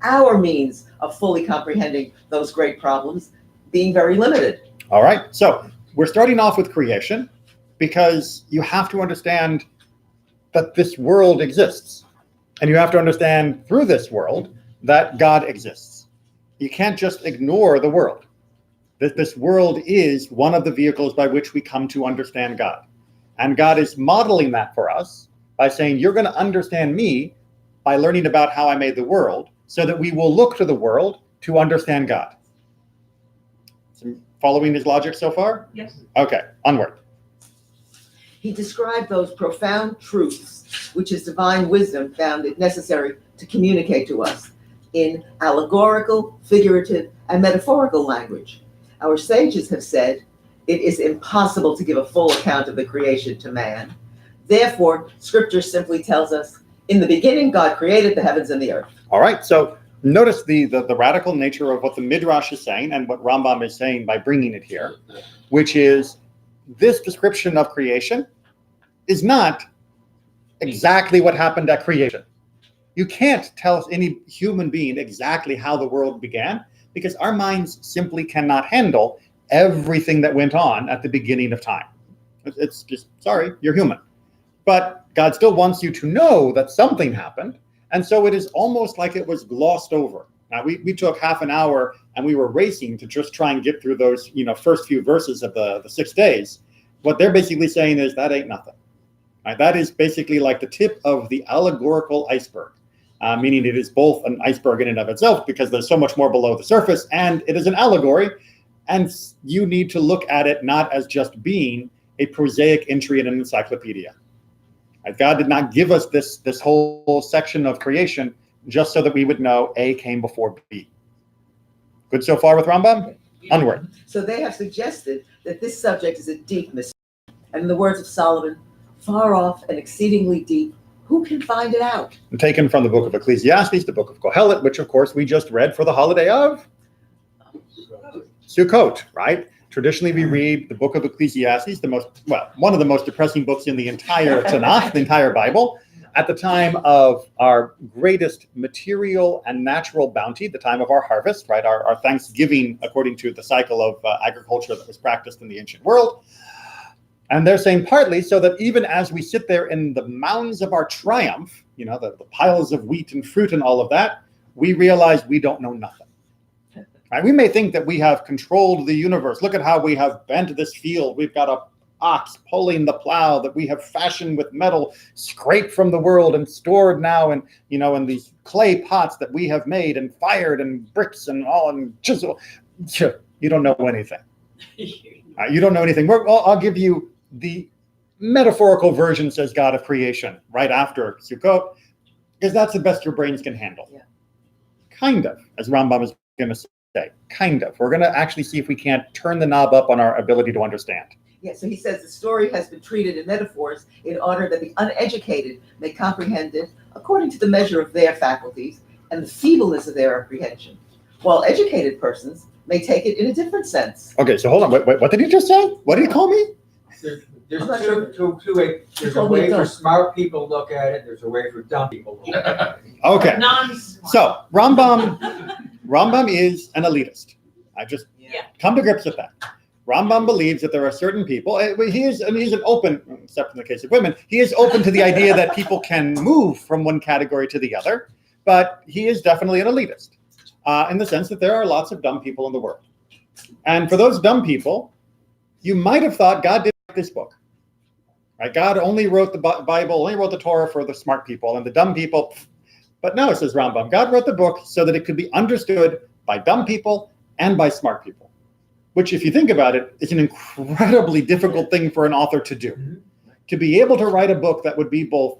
our means of fully comprehending those great problems being very limited. All right, so we're starting off with creation because you have to understand that this world exists. And you have to understand through this world that God exists. You can't just ignore the world. This world is one of the vehicles by which we come to understand God. And God is modeling that for us by saying, you're going to understand me by learning about how I made the world, so that we will look to the world to understand God. Following his logic so far? Yes. Okay, onward. He described those profound truths which his divine wisdom found it necessary to communicate to us in allegorical, figurative, and metaphorical language. Our sages have said it is impossible to give a full account of the creation to man. Therefore, scripture simply tells us, in the beginning, God created the heavens and the earth. All right, so notice the radical nature of what the Midrash is saying and what Rambam is saying by bringing it here, which is this description of creation is not exactly what happened at creation. You can't tell any human being exactly how the world began because our minds simply cannot handle everything that went on at the beginning of time. It's just, sorry, you're human. But God still wants you to know that something happened. And so it is almost like it was glossed over. Now, we took half an hour and we were racing to just try and get through those, first few verses of the 6 days. What they're basically saying is that ain't nothing. Right? That is basically like the tip of the allegorical iceberg, meaning it is both an iceberg in and of itself because there's so much more below the surface, and it is an allegory, and you need to look at it not as just being a prosaic entry in an encyclopedia. Right? God did not give us this whole section of creation just so that we would know A came before B. Good so far with Rambam? Onward. So they have suggested that this subject is a deep mystery. And in the words of Solomon, far off and exceedingly deep, who can find it out? Taken from the book of Ecclesiastes, the book of Kohelet, which of course we just read for the holiday of Sukkot, right? Traditionally, we read the book of Ecclesiastes, one of the most depressing books in the entire Tanakh, the entire Bible, at the time of our greatest material and natural bounty, the time of our harvest, right? Our Thanksgiving, according to the cycle of agriculture that was practiced in the ancient world. And they're saying partly so that even as we sit there in the mounds of our triumph, the piles of wheat and fruit and all of that, we realize we don't know nothing. Right? We may think that we have controlled the universe. Look at how we have bent this field. We've got a ox pulling the plow that we have fashioned with metal, scraped from the world and stored now in these clay pots that we have made and fired and bricks and all and chisel. You don't know anything. You don't know anything. I'll give you the metaphorical version, says God, of creation right after Sukkot, because that's the best your brains can handle. Yeah. Kind of, as Rambam is going to say, kind of. We're going to actually see if we can't turn the knob up on our ability to understand. Yeah, so he says the story has been treated in metaphors in order that the uneducated may comprehend it according to the measure of their faculties and the feebleness of their apprehension, while educated persons may take it in a different sense. Okay, so hold on. Wait, what did he just say? What did he call me? There's I'm not two ways. There's a way for smart people to look at it. There's a way for dumb people to look at it. Okay. Non-smart. So Rambam is an elitist. I just come to grips with that. Rambam believes that there are certain people. He's an open, except in the case of women, he is open to the idea that people can move from one category to the other, but he is definitely an elitist in the sense that there are lots of dumb people in the world. And for those dumb people, you might have thought God didn't write this book. Right? God only wrote the Bible, only wrote the Torah for the smart people and the dumb people. But no, says Rambam, God wrote the book so that it could be understood by dumb people and by smart people, which, if you think about it, is an incredibly difficult thing for an author to do. Mm-hmm. To be able to write a book that would be both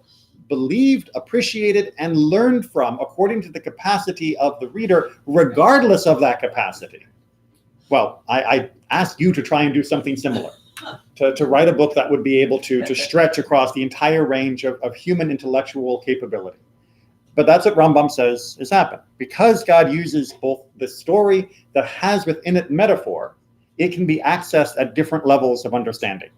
believed, appreciated, and learned from according to the capacity of the reader, regardless of that capacity. Well, I ask you to try and do something similar. To write a book that would be able to stretch across the entire range of human intellectual capability. But that's what Rambam says has happened. Because God uses both the story that has within it metaphor, it can be accessed at different levels of understanding,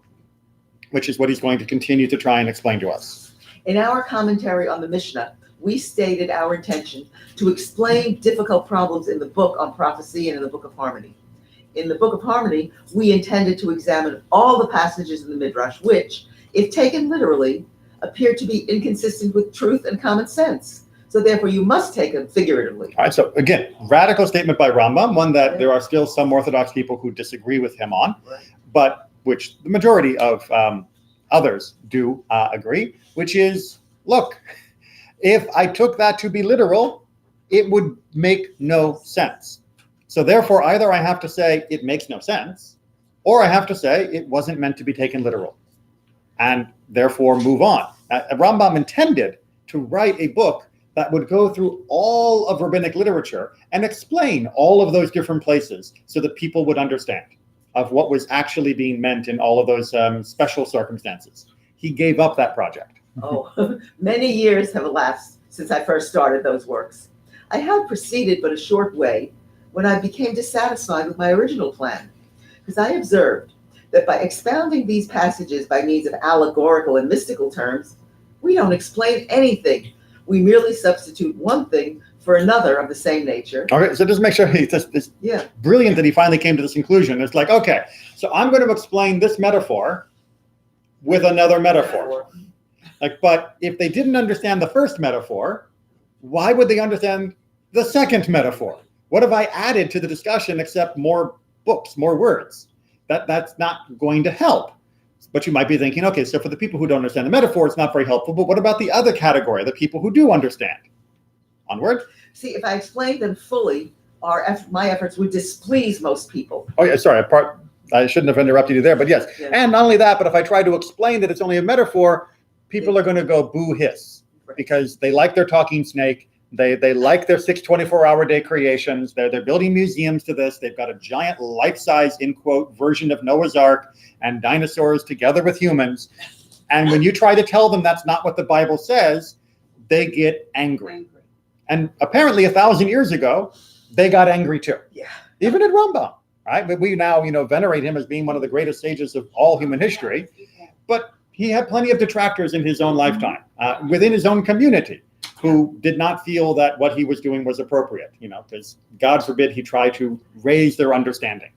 which is what he's going to continue to try and explain to us. In our commentary on the Mishnah, we stated our intention to explain difficult problems in the book on prophecy and in the book of harmony. In the book of harmony, we intended to examine all the passages in the Midrash, which, if taken literally, appear to be inconsistent with truth and common sense. So therefore, you must take them figuratively. All right, so again, radical statement by Rambam, one that there are still some Orthodox people who disagree with him on, but which the majority of others do agree, which is, look, If I took that to be literal, it would make no sense. So therefore, either I have to say it makes no sense, or I have to say it wasn't meant to be taken literal, and therefore move on. Rambam intended to write a book that would go through all of rabbinic literature and explain all of those different places so that people would understand of what was actually being meant in all of those special circumstances. He gave up that project. Oh, many years have elapsed since I first started those works. I have proceeded but a short way when I became dissatisfied with my original plan, because I observed that by expounding these passages by means of allegorical and mystical terms, we don't explain anything. We merely substitute one thing for another of the same nature. Okay, so just make sure it's Yeah, brilliant that he finally came to this conclusion. It's like, okay, so I'm going to explain this metaphor with another metaphor. Like, but if they didn't understand the first metaphor, why would they understand the second metaphor? What have I added to the discussion except more books, more words? That's not going to help. But you might be thinking, okay, so for the people who don't understand the metaphor, it's not very helpful. But what about the other category, the people who do understand? Onward. see, if I explained them fully, my efforts would displease most people. Oh, yeah, sorry. I shouldn't have interrupted you there, but yes. Yeah. And not only that, but if I try to explain that it's only a metaphor, people are going to go boo hiss because they like their talking snake. They like their 6 24-hour-day creations. They're building museums to this. They've got a giant life-size, in quote, version of Noah's Ark and dinosaurs together with humans. And when you try to tell them that's not what the Bible says, they get angry. And apparently 1,000 years ago, they got angry too. Yeah. Even at Rambam, right? But we now, venerate him as being one of the greatest sages of all human history. But he had plenty of detractors in his own lifetime, within his own community, who did not feel that what he was doing was appropriate, because God forbid he try to raise their understanding.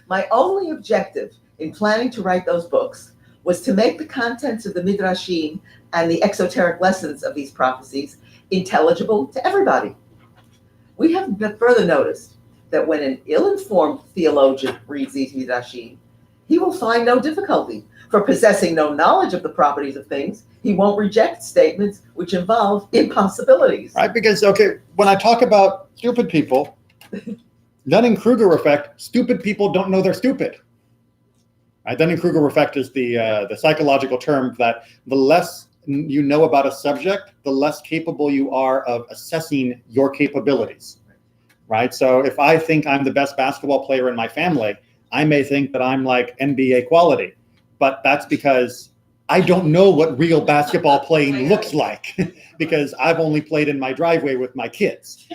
My only objective in planning to write those books was to make the contents of the Midrashim and the exoteric lessons of these prophecies intelligible to everybody. We have further noticed that when an ill-informed theologian reads these Midrashim, he will find no difficulty. For possessing no knowledge of the properties of things, he won't reject statements which involve impossibilities. Right? Because, okay, when I talk about stupid people, Dunning-Kruger effect, stupid people don't know they're stupid. Right? Dunning-Kruger effect is the psychological term that the less you know about a subject, the less capable you are of assessing your capabilities. Right? So if I think I'm the best basketball player in my family, I may think that I'm like NBA quality. But that's because I don't know what real basketball playing looks like because I've only played in my driveway with my kids,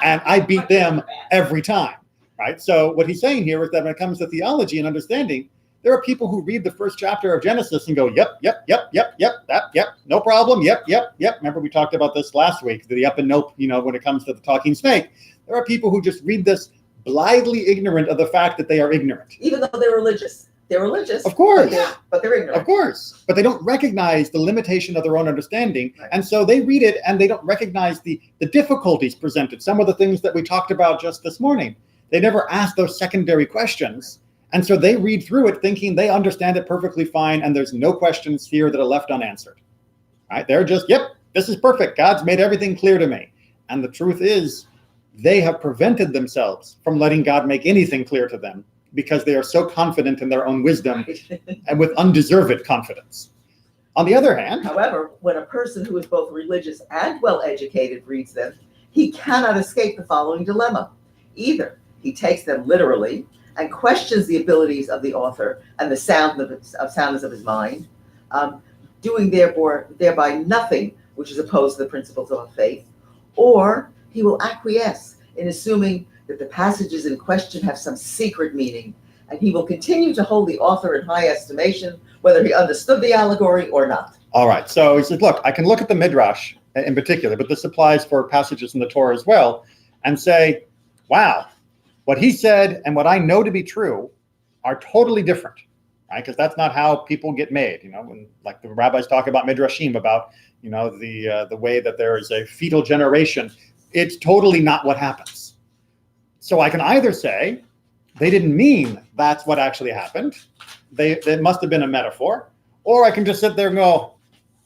and I beat them every time, right? So what he's saying here is that when it comes to theology and understanding, there are people who read the first chapter of Genesis and go, yep, no problem, yep. Remember we talked about this last week, the yep and nope, when it comes to the talking snake. There are people who just read this blithely ignorant of the fact that they are ignorant. Even though they're religious. They're religious. Of course. But they're ignorant. Of course. But they don't recognize the limitation of their own understanding. Right. And so they read it and they don't recognize the difficulties presented. Some of the things that we talked about just this morning. They never ask those secondary questions. And so they read through it thinking they understand it perfectly fine and there's no questions here that are left unanswered. Right? They're just, yep, this is perfect. God's made everything clear to me. And the truth is, they have prevented themselves from letting God make anything clear to them because they are so confident in their own wisdom and with undeserved confidence. On the other hand, however, when a person who is both religious and well-educated reads them, he cannot escape the following dilemma. Either he takes them literally and questions the abilities of the author and the soundness of his mind, doing thereby nothing which is opposed to the principles of faith, or he will acquiesce in assuming that the passages in question have some secret meaning, and he will continue to hold the author in high estimation, whether he understood the allegory or not. All right, so he says, look, I can look at the Midrash in particular, but this applies for passages in the Torah as well, and say, wow, what he said and what I know to be true are totally different, right? Because that's not how people get made, when like the rabbis talk about Midrashim, about, the way that there is a fetal generation. It's totally not what happens. So I can either say they didn't mean that's what actually happened. They must have been a metaphor. Or I can just sit there and go,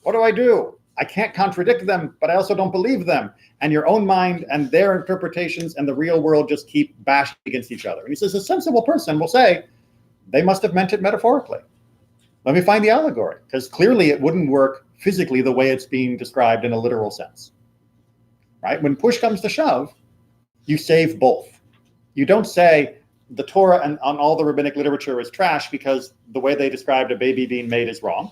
what do? I can't contradict them, but I also don't believe them. And your own mind and their interpretations and the real world just keep bashing against each other. And he says, a sensible person will say, they must have meant it metaphorically. Let me find the allegory, because clearly it wouldn't work physically the way it's being described in a literal sense. Right? When push comes to shove, you save both. You don't say the Torah and on all the rabbinic literature is trash because the way they described a baby being made is wrong.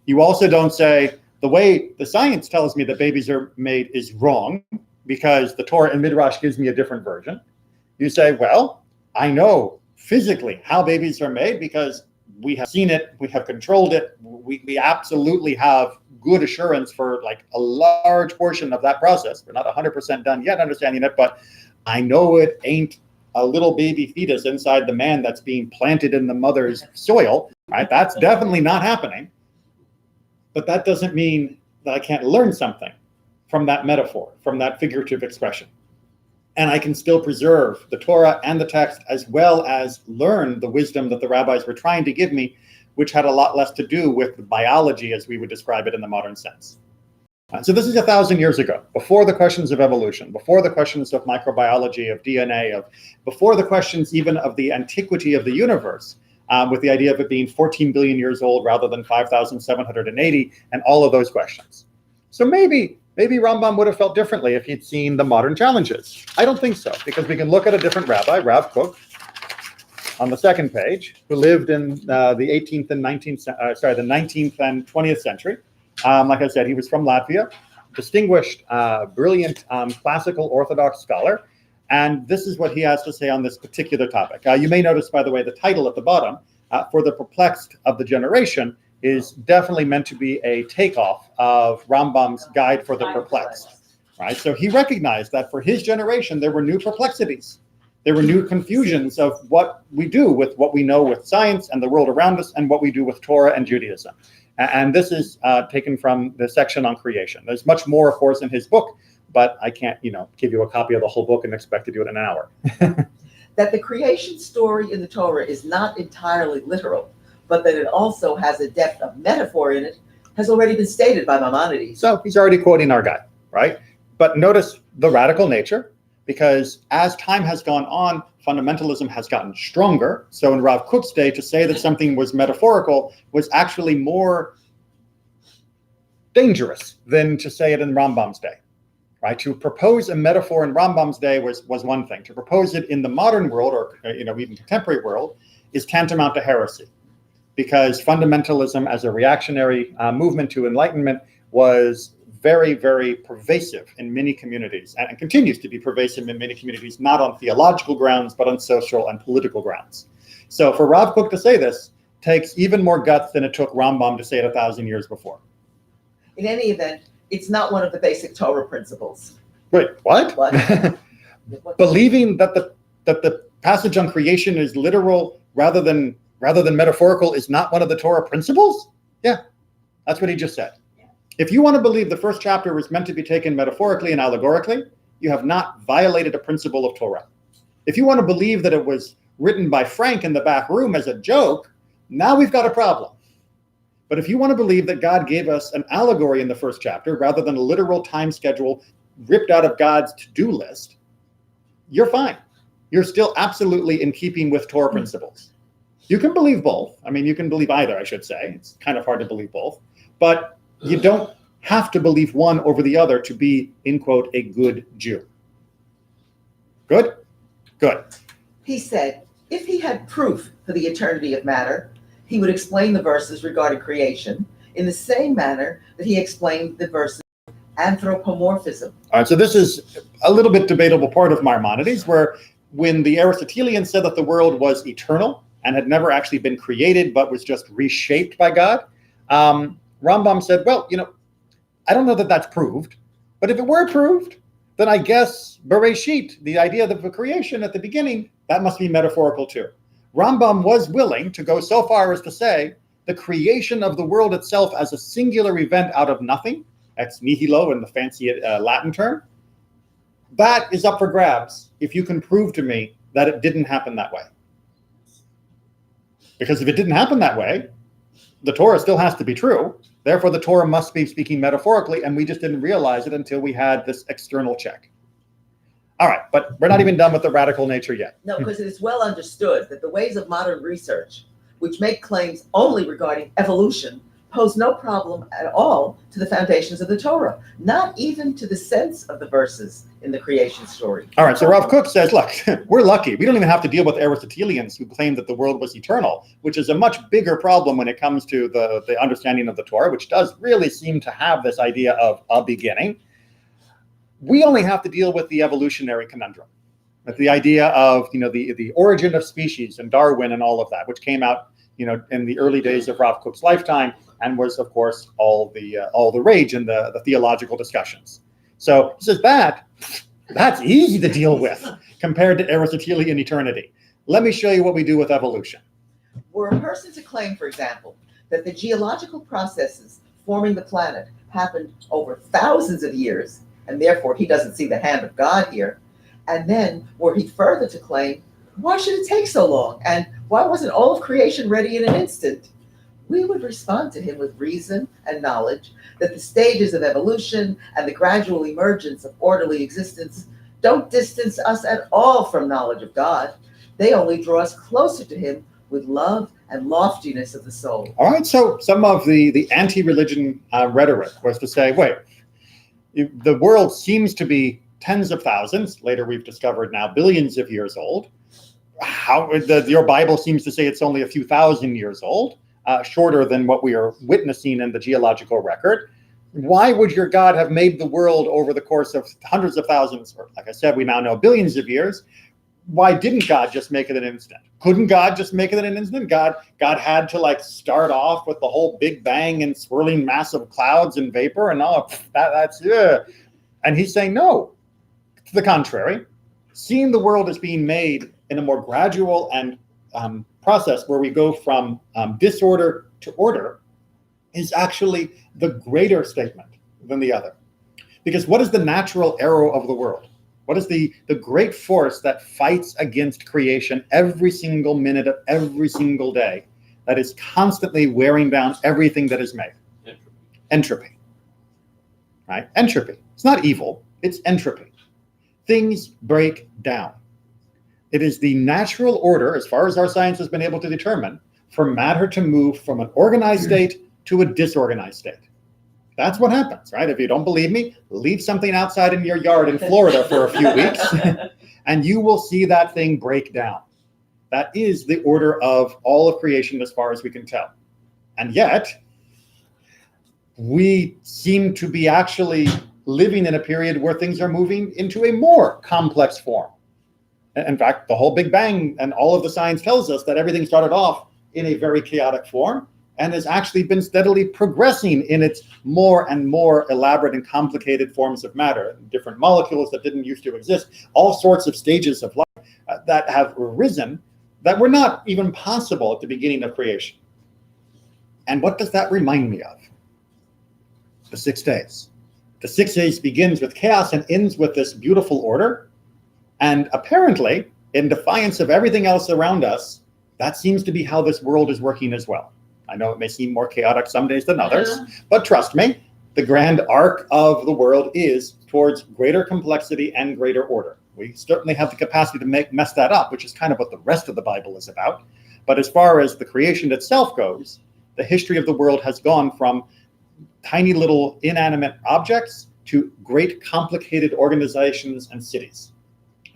You also don't say the way the science tells me that babies are made is wrong because the Torah and Midrash gives me a different version. You say, well, I know physically how babies are made because we have seen it, we have controlled it, we absolutely have good assurance for like a large portion of that process. We're not 100% done yet understanding it, but I know it ain't a little baby fetus inside the man that's being planted in the mother's soil, right? That's definitely not happening. But that doesn't mean that I can't learn something from that metaphor, from that figurative expression. And I can still preserve the Torah and the text as well as learn the wisdom that the rabbis were trying to give me, which had a lot less to do with biology as we would describe it in the modern sense. So this is 1,000 years ago, before the questions of evolution, before the questions of microbiology, of DNA, before the questions even of the antiquity of the universe, with the idea of it being 14 billion years old rather than 5,780, and all of those questions. So maybe Rambam would have felt differently if he'd seen the modern challenges. I don't think so, because we can look at a different rabbi, Rav Kook, on the second page, who lived in the 19th and 20th century. Like I said, he was from Latvia, distinguished, brilliant classical Orthodox scholar. And this is what he has to say on this particular topic. You may notice, by the way, the title at the bottom, For the Perplexed of the Generation, is definitely meant to be a takeoff of Rambam's Guide for the Perplexed. Right? So he recognized that for his generation, there were new perplexities. There were new confusions of what we do with what we know with science and the world around us and what we do with Torah and Judaism. And this is taken from the section on creation. There's much more, of course, in his book, but I can't, give you a copy of the whole book and expect to do it in an hour. That the creation story in the Torah is not entirely literal, but that it also has a depth of metaphor in it, has already been stated by Maimonides. So he's already quoting our guy, right? But notice the radical nature, because as time has gone on, fundamentalism has gotten stronger. So in Rav Kook's day, to say that something was metaphorical was actually more dangerous than to say it in Rambam's day. Right? To propose a metaphor in Rambam's day was one thing. To propose it in the modern world, or even contemporary world, is tantamount to heresy, because fundamentalism as a reactionary movement to enlightenment was very, very pervasive in many communities, and continues to be pervasive in many communities, not on theological grounds, but on social and political grounds. So for Rav Kook to say this takes even more guts than it took Rambam to say it 1,000 years before. In any event, it's not one of the basic Torah principles. Wait, what? What? Believing that the passage on creation is literal rather than metaphorical is not one of the Torah principles? Yeah, that's what he just said. If you want to believe the first chapter was meant to be taken metaphorically and allegorically, you have not violated a principle of Torah. If you want to believe that it was written by Frank in the back room as a joke, now we've got a problem. But if you want to believe that God gave us an allegory in the first chapter rather than a literal time schedule ripped out of God's to-do list, you're fine. You're still absolutely in keeping with Torah principles. You can believe both. I mean, you can believe either, I should say. It's kind of hard to believe both. But you don't have to believe one over the other to be, in quote, a good Jew. Good? Good. He said, if he had proof for the eternity of matter, he would explain the verses regarding creation in the same manner that he explained the verses of anthropomorphism. All right, so this is a little bit debatable part of Maimonides, where when the Aristotelians said that the world was eternal and had never actually been created, but was just reshaped by God, Rambam said, well, I don't know that that's proved, but if it were proved, then I guess Bereishit, the idea of the creation at the beginning, that must be metaphorical too. Rambam was willing to go so far as to say the creation of the world itself as a singular event out of nothing, ex nihilo in the fancy Latin term, that is up for grabs if you can prove to me that it didn't happen that way. Because if it didn't happen that way, the Torah still has to be true. Therefore, the Torah must be speaking metaphorically, and we just didn't realize it until we had this external check. All right, but we're not even done with the radical nature yet. No, because it is well understood that the ways of modern research, which make claims only regarding evolution, pose no problem at all to the foundations of the Torah, not even to the sense of the verses in the creation story. All right, so Rav Kook says, look, we're lucky. We don't even have to deal with Aristotelians who claim that the world was eternal, which is a much bigger problem when it comes to the understanding of the Torah, which does really seem to have this idea of a beginning. We only have to deal with the evolutionary conundrum, with the idea of, the origin of species and Darwin and all of that, which came out, in the early days of Rav Kook's lifetime, and was, of course, all the rage in the theological discussions. So he says that's easy to deal with compared to Aristotelian eternity. Let me show you what we do with evolution. Were a person to claim, for example, that the geological processes forming the planet happened over thousands of years, and therefore he doesn't see the hand of God here, and then were he further to claim, why should it take so long? And why wasn't all of creation ready in an instant? We would respond to him with reason and knowledge that the stages of evolution and the gradual emergence of orderly existence don't distance us at all from knowledge of God. They only draw us closer to him with love and loftiness of the soul. All right, so some of the anti-religion rhetoric was to say, wait, the world seems to be tens of thousands, later we've discovered now billions of years old. Your Bible seems to say it's only a few thousand years old, shorter than what we are witnessing in the geological record. Why would your God have made the world over the course of hundreds of thousands, or like I said, we now know billions of years? Why didn't God just make it an instant? Couldn't God just make it in an instant? God had to start off with the whole Big Bang and swirling massive clouds and vapor and all that's. And he's saying no. To the contrary, seeing the world as being made in a more gradual and process where we go from disorder to order is actually the greater statement than the other. Because what is the natural arrow of the world? What is the great force that fights against creation every single minute of every single day, that is constantly wearing down everything that is made? Entropy. Right? Entropy. It's not evil, it's entropy. Things break down. It is the natural order, as far as our science has been able to determine, for matter to move from an organized state to a disorganized state. That's what happens, right? If you don't believe me, leave something outside in your yard in Florida for a few weeks, and you will see that thing break down. That is the order of all of creation as far as we can tell. And yet, we seem to be actually living in a period where things are moving into a more complex form. In fact, the whole Big Bang and all of the science tells us that everything started off in a very chaotic form and has actually been steadily progressing in its more and more elaborate and complicated forms of matter, different molecules that didn't used to exist, all sorts of stages of life that have arisen that were not even possible at the beginning of creation. And what does that remind me of? The 6 days. The 6 days begins with chaos and ends with this beautiful order. And apparently, in defiance of everything else around us, that seems to be how this world is working as well. I know it may seem more chaotic some days than others, but trust me, the grand arc of the world is towards greater complexity and greater order. We certainly have the capacity to mess that up, which is kind of what the rest of the Bible is about. But as far as the creation itself goes, the history of the world has gone from tiny little inanimate objects to great complicated organizations and cities.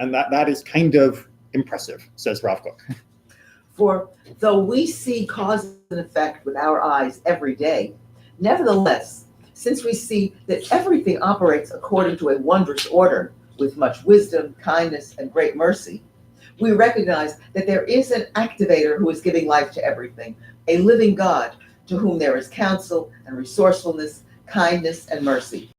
And that is kind of impressive, says Rav Kook. For though we see cause and effect with our eyes every day, nevertheless, since we see that everything operates according to a wondrous order, with much wisdom, kindness, and great mercy, we recognize that there is an activator who is giving life to everything, a living God to whom there is counsel and resourcefulness, kindness, and mercy.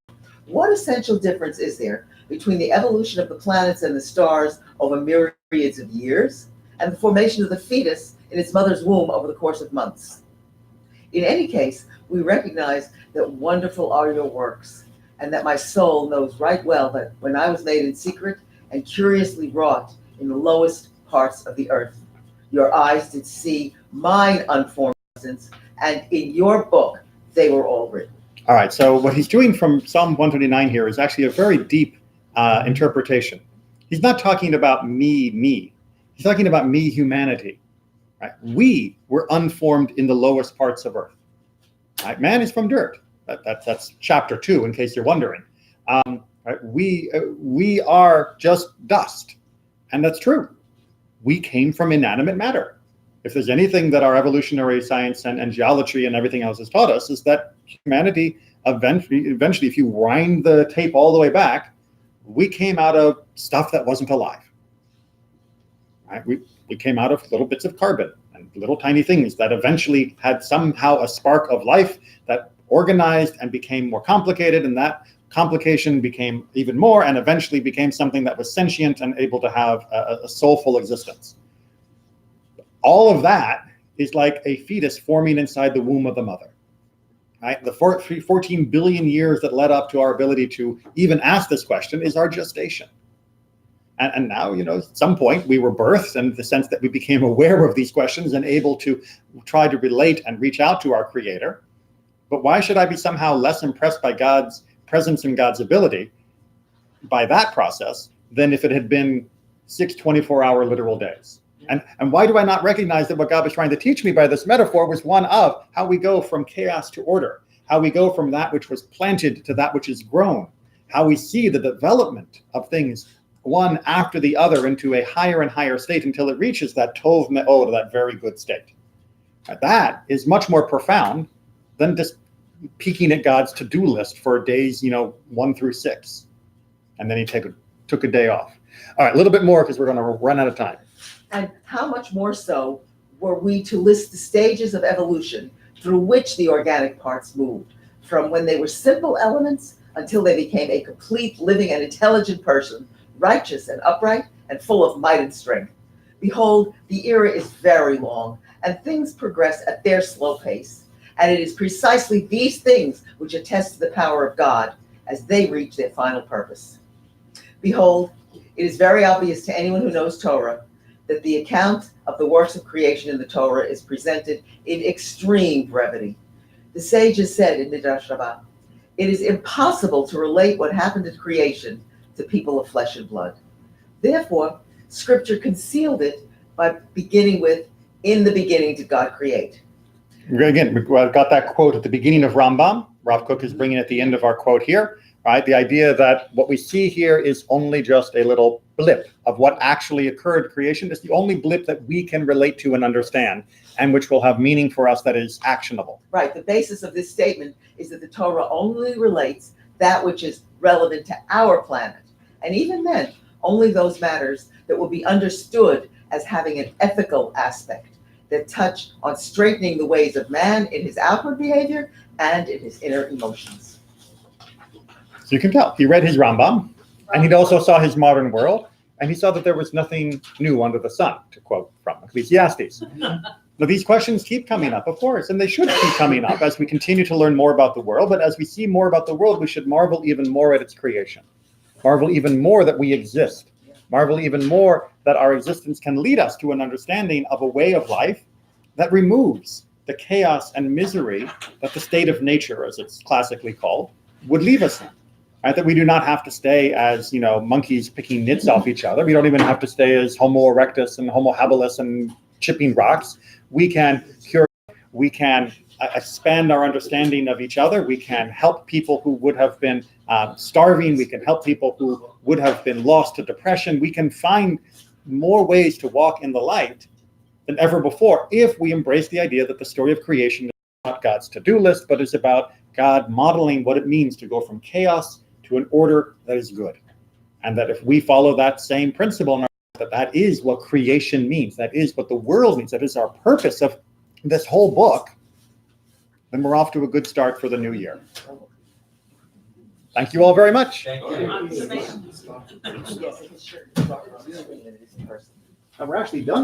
What essential difference is there between the evolution of the planets and the stars over myriads of years and the formation of the fetus in its mother's womb over the course of months? In any case, we recognize that wonderful are your works, and that my soul knows right well that when I was made in secret and curiously wrought in the lowest parts of the earth, your eyes did see mine unformed substance and in your book, they were all written. All right, so what he's doing from Psalm 129 here is actually a very deep interpretation. He's not talking about me. He's talking about me, humanity. Right? We were unformed in the lowest parts of earth. Right? Man is from dirt. That's chapter 2, in case you're wondering. Right? We are just dust, and that's true. We came from inanimate matter. If there's anything that our evolutionary science and geology and everything else has taught us, is that humanity eventually, if you wind the tape all the way back, we came out of stuff that wasn't alive. Right? We came out of little bits of carbon and little tiny things that eventually had somehow a spark of life that organized and became more complicated, and that complication became even more and eventually became something that was sentient and able to have a soulful existence. All of that is like a fetus forming inside the womb of the mother. Right? The 14 billion years that led up to our ability to even ask this question is our gestation. And now, at some point we were birthed in the sense that we became aware of these questions and able to try to relate and reach out to our Creator. But why should I be somehow less impressed by God's presence and God's ability by that process than if it had been 6 24-hour literal days? And why do I not recognize that what God was trying to teach me by this metaphor was one of how we go from chaos to order, how we go from that which was planted to that which is grown, how we see the development of things one after the other into a higher and higher state until it reaches that tov me'od, that very good state. That is much more profound than just peeking at God's to-do list for days, 1 through 6. And then he took a day off. All right, a little bit more because we're going to run out of time. And how much more so were we to list the stages of evolution through which the organic parts moved, from when they were simple elements until they became a complete, living, and intelligent person, righteous and upright and full of might and strength. Behold, the era is very long, and things progress at their slow pace. And it is precisely these things which attest to the power of God as they reach their final purpose. Behold, it is very obvious to anyone who knows Torah that the account of the works of creation in the Torah is presented in extreme brevity. The sages said in Midrash Rabbah, it is impossible to relate what happened at creation to people of flesh and blood. Therefore, Scripture concealed it by beginning with, in the beginning did God create. Again, we got that quote at the beginning of Rambam. Rav Kook is bringing at the end of our quote here, right? The idea that what we see here is only just a little blip of what actually occurred. Creation is the only blip that we can relate to and understand, and which will have meaning for us that is actionable. Right, the basis of this statement is that the Torah only relates that which is relevant to our planet. And even then, only those matters that will be understood as having an ethical aspect, that touch on straightening the ways of man in his outward behavior and in his inner emotions. So you can tell, he read his Rambam, and he also saw his modern world, and he saw that there was nothing new under the sun, to quote from Ecclesiastes. Now, these questions keep coming up, of course, and they should keep coming up as we continue to learn more about the world. But as we see more about the world, we should marvel even more at its creation. Marvel even more that we exist. Marvel even more that our existence can lead us to an understanding of a way of life that removes the chaos and misery that the state of nature, as it's classically called, would leave us in. Right? That we do not have to stay as, monkeys picking nits off each other. We don't even have to stay as Homo erectus and Homo habilis and chipping rocks. We can expand our understanding of each other. We can help people who would have been starving. We can help people who would have been lost to depression. We can find more ways to walk in the light than ever before if we embrace the idea that the story of creation is not God's to-do list, but is about God modeling what it means to go from chaos to an order that is good. And that if we follow that same principle in our life, that is what creation means, that is what the world means, that is our purpose of this whole book, then we're off to a good start for the new year. Thank you all very much. Thank you. Yes, it is sure. And we're actually done.